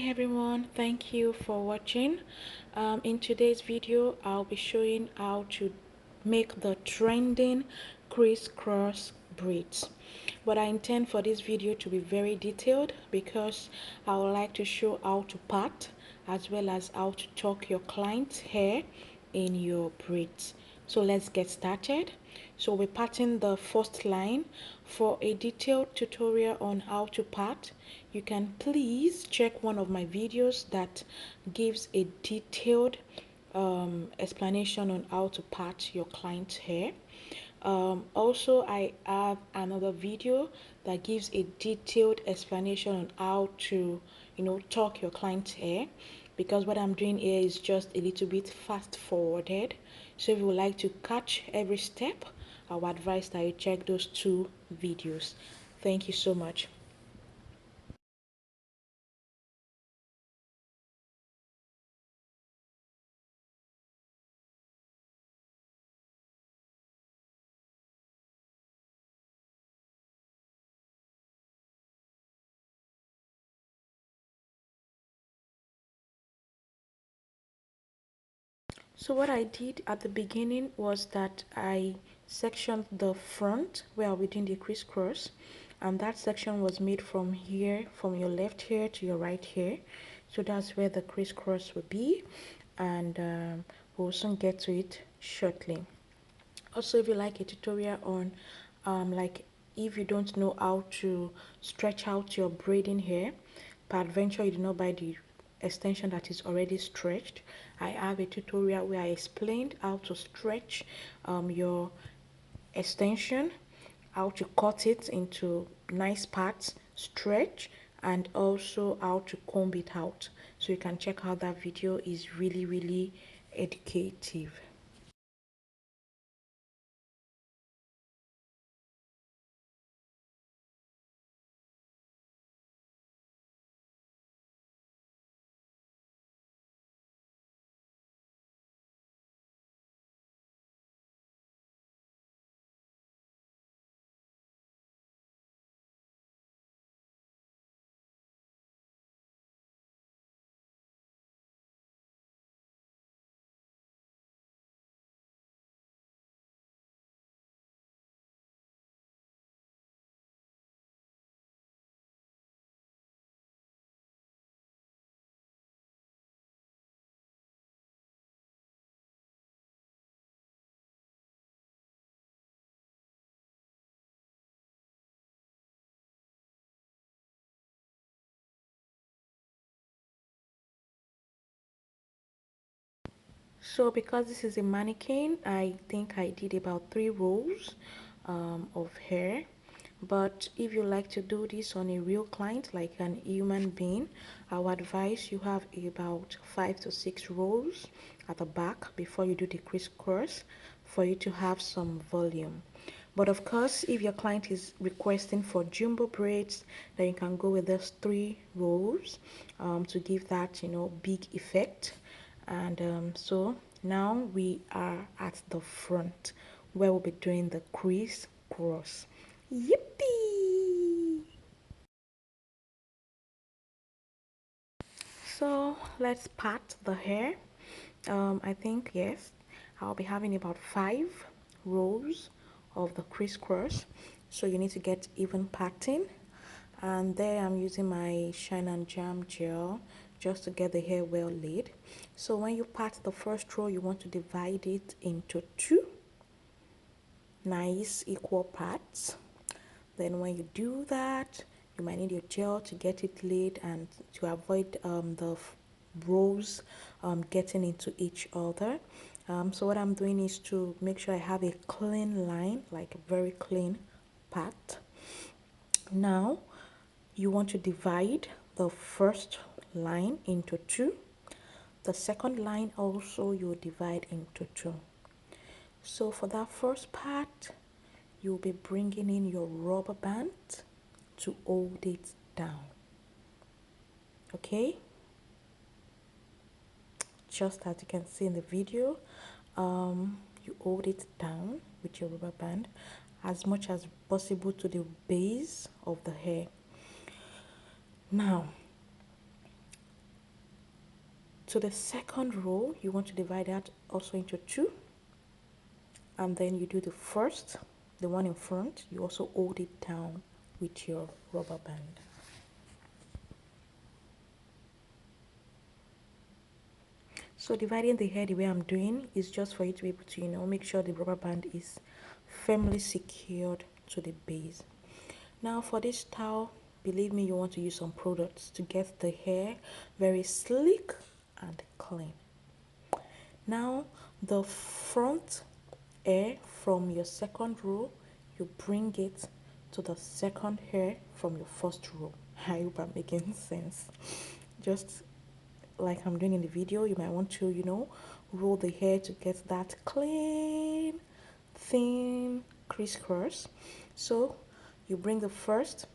everyone, thank you for watching. In today's video I'll be showing how to make the trending crisscross braids, but I intend for this video to be very detailed because I would like to show how to part as well as how to tuck your client's hair in your braids. So let's get started. So we're parting the first line. For a detailed tutorial on how to part, you can please check one of my videos that gives a detailed explanation on how to part your client's hair. Also, I have another video that gives a detailed explanation on how to tuck your client's hair, because what I'm doing here is just a little bit fast forwarded. So if you would like to catch every step, I would advise that you check those two videos. Thank you so much. So what I did at the beginning was that I sectioned the front where I'll be doing the crisscross, and that section was made from here, from your left hair to your right hair. So that's where the crisscross will be, and we'll soon get to it shortly. Also, if you like a tutorial on like if you don't know how to stretch out your braiding hair, peradventure you do not buy the extension that is already stretched, I have a tutorial where I explained how to stretch your extension, how to cut it into nice parts, stretch, and also how to comb it out. So you can check out that video. Is really educative. So because this is a mannequin, I think I did about 3 rows of hair. But if you like to do this on a real client, like an human being, I would advise you have about 5 to 6 rows at the back before you do the crisscross, for you to have some volume. But of course, if your client is requesting for jumbo braids, then you can go with those 3 rows to give that big effect. And so now we are at the front where we'll be doing the crisscross. Yippee! So let's part the hair. I think, yes, I'll be having about 5 rows of the crisscross, so you need to get even parting. And there I'm using my shine and jam gel just to get the hair well laid. So when you part the first row, you want to divide it into 2 nice equal parts. Then when you do that, you might need your gel to get it laid and to avoid the rows getting into each other. So what I'm doing is to make sure I have a clean line, like a very clean part. Now you want to divide the first line into 2. The second line also you divide into 2. So for that first part, you'll be bringing in your rubber band to hold it down. Okay, just as you can see in the video, you hold it down with your rubber band as much as possible to the base of the hair. Now to the second row, you want to divide that also into two, and then you do the first, the one in front, you also hold it down with your rubber band. So dividing the hair the way I'm doing is just for you to be able to, make sure the rubber band is firmly secured to the base. Now for this style, believe me, you want to use some products to get the hair very sleek and clean. Now the front hair from your second row, you bring it to the second hair from your first row. I hope I'm making sense. Just like I'm doing in the video, you might want to, roll the hair to get that clean, thin crisscross. So you bring the first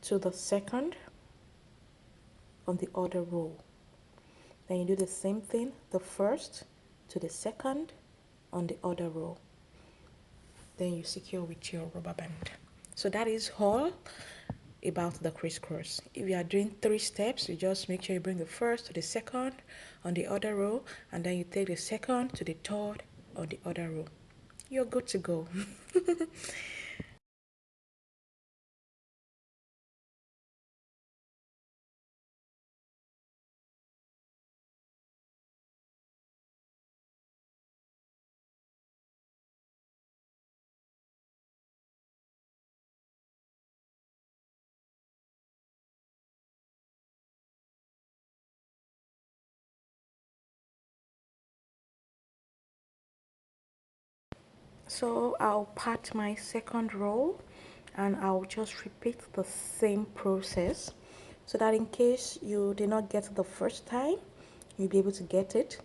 to the second on the other row. Then you do the same thing, the first to the second on the other row. Then you secure with your rubber band. So that is all about the crisscross. If you are doing 3 steps, you just make sure you bring the first to the second on the other row, and then you take the second to the third on the other row. You're good to go. So I'll part my second row and I'll just repeat the same process so that in case you did not get it the first time, you'll be able to get it.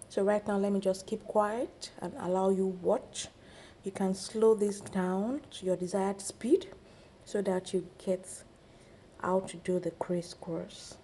So right now, let me just keep quiet and allow you watch. You can slow this down to your desired speed so that you get how to do the crisscross.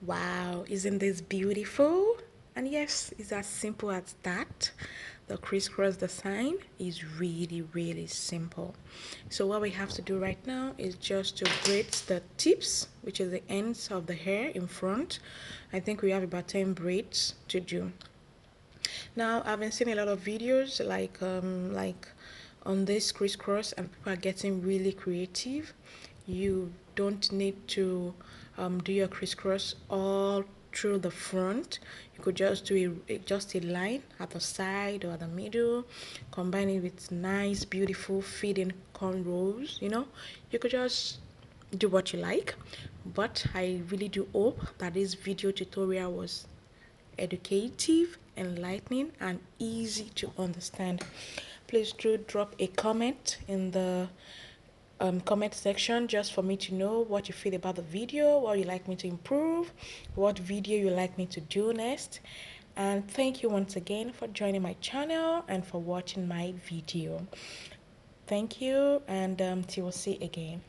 Wow, isn't this beautiful? And yes, it's as simple as that. the crisscross design is really simple. So what we have to do right now is just to braid the tips, which is the ends of the hair in front. I think we have about 10 braids to do. Now I've been seeing a lot of videos like on this crisscross, and people are getting really creative. You don't need to do your crisscross all through the front. You could just do just a line at the side or the middle, combine it with nice beautiful fitting cornrows. You could just do what you like, but I really do hope that this video tutorial was educative, enlightening, and easy to understand. Please do drop a comment in the comment section just for me to know what you feel about the video, what you like me to improve, what video you like me to do next. And thank you once again for joining my channel and for watching my video. Thank you, and till we'll see again.